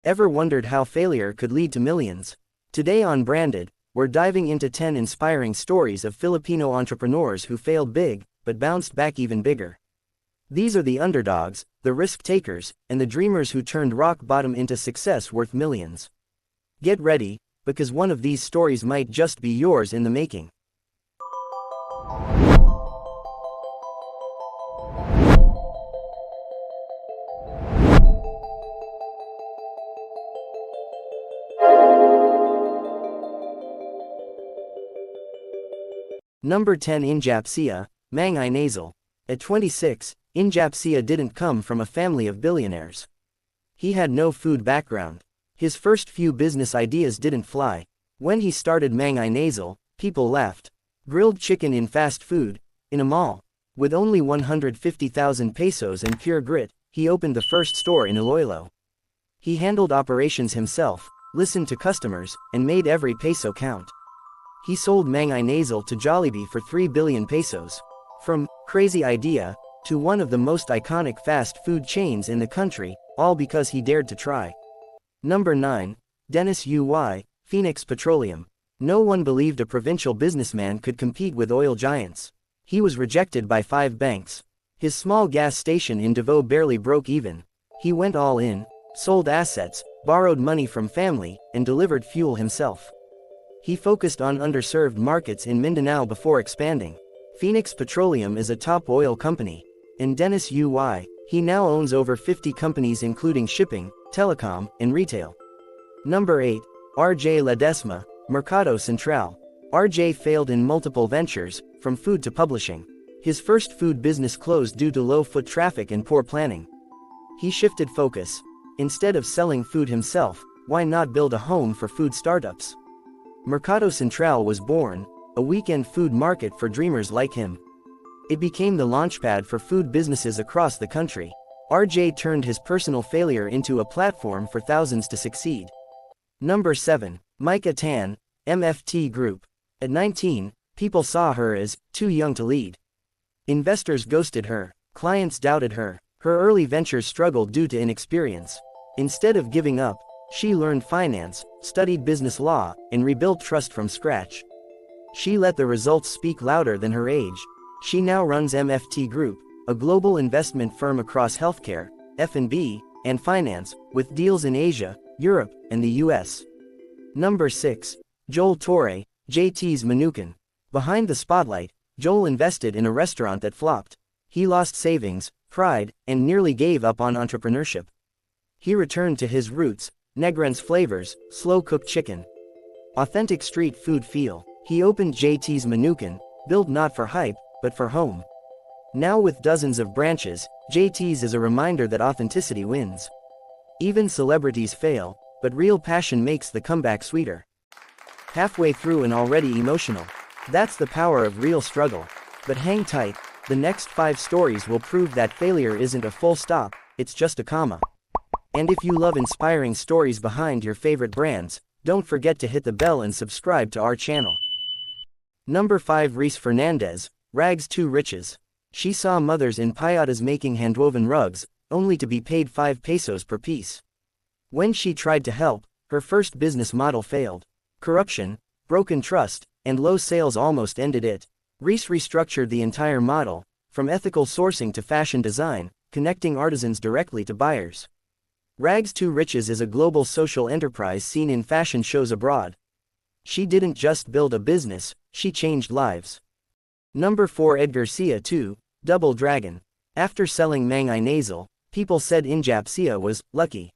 Ever wondered how failure could lead to millions? Today on Branded, we're diving into 10 inspiring stories of Filipino entrepreneurs who failed big, but bounced back even bigger. These are the underdogs, the risk takers, and the dreamers who turned rock bottom into success worth millions. Get ready, because one of these stories might just be yours in the making. Number 10. Injap Sia, Mang Inasal. At 26, Injap Sia didn't come from a family of billionaires. He had no food background. His first few business ideas didn't fly. When he started Mang Inasal, people laughed. Grilled chicken in fast food, in a mall. With only 150,000 pesos and pure grit, he opened the first store in Iloilo. He handled operations himself, listened to customers, and made every peso count. He sold Mang Inasal to Jollibee for 3 billion pesos. From crazy idea to one of the most iconic fast food chains in the country, all because he dared to try. Number 9. Dennis Uy, Phoenix Petroleum. No one believed a provincial businessman could compete with oil giants. He was rejected by 5 banks. His small gas station in Davao barely broke even. He went all in, sold assets, borrowed money from family, and delivered fuel himself. He focused on underserved markets in Mindanao before expanding. Phoenix Petroleum is a top oil company. In Dennis Uy, he now owns over 50 companies including shipping, telecom, and retail. Number 8. RJ Ledesma, Mercato Centrale. RJ failed in multiple ventures, from food to publishing. His first food business closed due to low foot traffic and poor planning. He shifted focus. Instead of selling food himself, why not build a home for food startups? Mercato Centrale was born, a weekend food market for dreamers like him. It became the launchpad for food businesses across the country. RJ turned his personal failure into a platform for thousands to succeed. Number 7. Mica Tan, MFT Group. At 19, people saw her as too young to lead. Investors ghosted her, clients doubted her. Her early ventures struggled due to inexperience. Instead of giving up, she learned finance, studied business law, and rebuilt trust from scratch. She let the results speak louder than her age. She now runs MFT Group, a global investment firm across healthcare, F&B, and finance, with deals in Asia, Europe, and the US. Number 6. Joel Torre, JT's Manukan. Behind the spotlight, Joel invested in a restaurant that flopped. He lost savings, pride, and nearly gave up on entrepreneurship. He returned to his roots, Negren's flavors, slow-cooked chicken. Authentic street food feel. He opened JT's Manukan, built not for hype, but for home. Now with dozens of branches, JT's is a reminder that authenticity wins. Even celebrities fail, but real passion makes the comeback sweeter. Halfway through and already emotional. That's the power of real struggle. But hang tight, the next 5 stories will prove that failure isn't a full stop, it's just a comma. And if you love inspiring stories behind your favorite brands, don't forget to hit the bell and subscribe to our channel. Number 5. Reese Fernandez, Rags to Riches. She saw mothers in payatas making handwoven rugs, only to be paid 5 pesos per piece. When she tried to help, her first business model failed. Corruption, broken trust, and low sales almost ended it. Reese restructured the entire model, from ethical sourcing to fashion design, connecting artisans directly to buyers. Rags to Riches is a global social enterprise seen in fashion shows abroad. She didn't just build a business, she changed lives. Number 4. Edgar Sia 2, Double Dragon. After selling Mang Inasal, people said Injap Sia was lucky.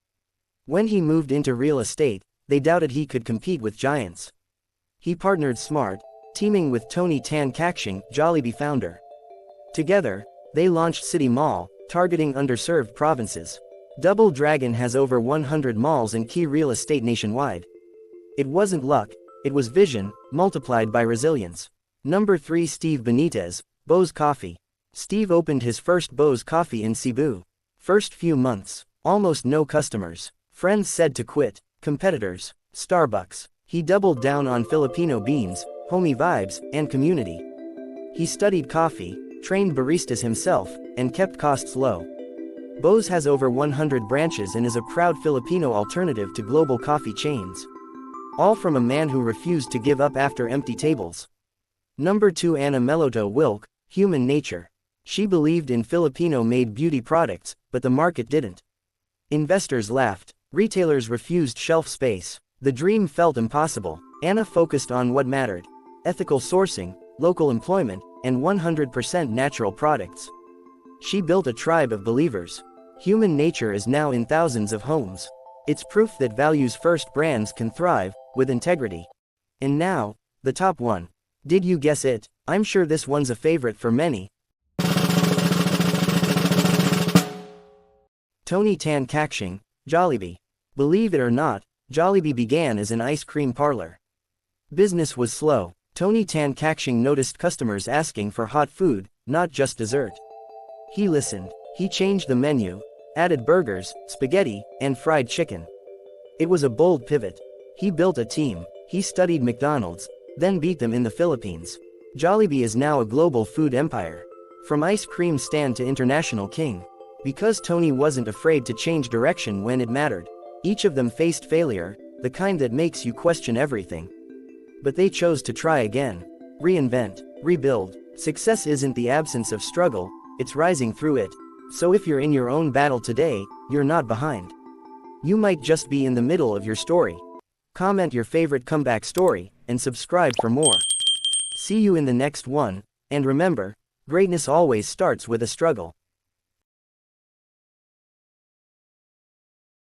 When he moved into real estate, they doubted he could compete with giants. He partnered smart, teaming with Tony Tan Kakshing, Jollibee founder. Together, they launched City Mall, targeting underserved provinces. Double Dragon has over 100 malls and key real estate nationwide. It wasn't luck, it was vision, multiplied by resilience. Number 3. Steve Benitez, Bose Coffee. Steve opened his first Bose Coffee in Cebu. First few months, almost no customers. Friends said to quit. Competitors, Starbucks. He doubled down on Filipino beans, homey vibes, and community. He studied coffee, trained baristas himself, and kept costs low. Bose has over 100 branches and is a proud Filipino alternative to global coffee chains. All from a man who refused to give up after empty tables. Number 2, Anna Meloto Wilk, Human Nature. She believed in Filipino-made beauty products, but the market didn't. Investors laughed. Retailers refused shelf space. The dream felt impossible. Anna focused on what mattered: ethical sourcing, local employment, and 100% natural products. She built a tribe of believers. Human Nature is now in thousands of homes. It's proof that values-first brands can thrive, with integrity. And now, the top one. Did you guess it? I'm sure this one's a favorite for many. Tony Tan Kakshing, Jollibee. Believe it or not, Jollibee began as an ice cream parlor. Business was slow. Tony Tan Kakshing noticed customers asking for hot food, not just dessert. He listened. He changed the menu, added burgers, spaghetti, and fried chicken. It was a bold pivot. He built a team. He studied McDonald's, then beat them in the Philippines. Jollibee is now a global food empire. From ice cream stand to international king. Because Tony wasn't afraid to change direction when it mattered. Each of them faced failure, the kind that makes you question everything. But they chose to try again. Reinvent, rebuild. Success isn't the absence of struggle, it's rising through it. So if you're in your own battle today, you're not behind. You might just be in the middle of your story. Comment your favorite comeback story, and subscribe for more. See you in the next one, and remember, greatness always starts with a struggle.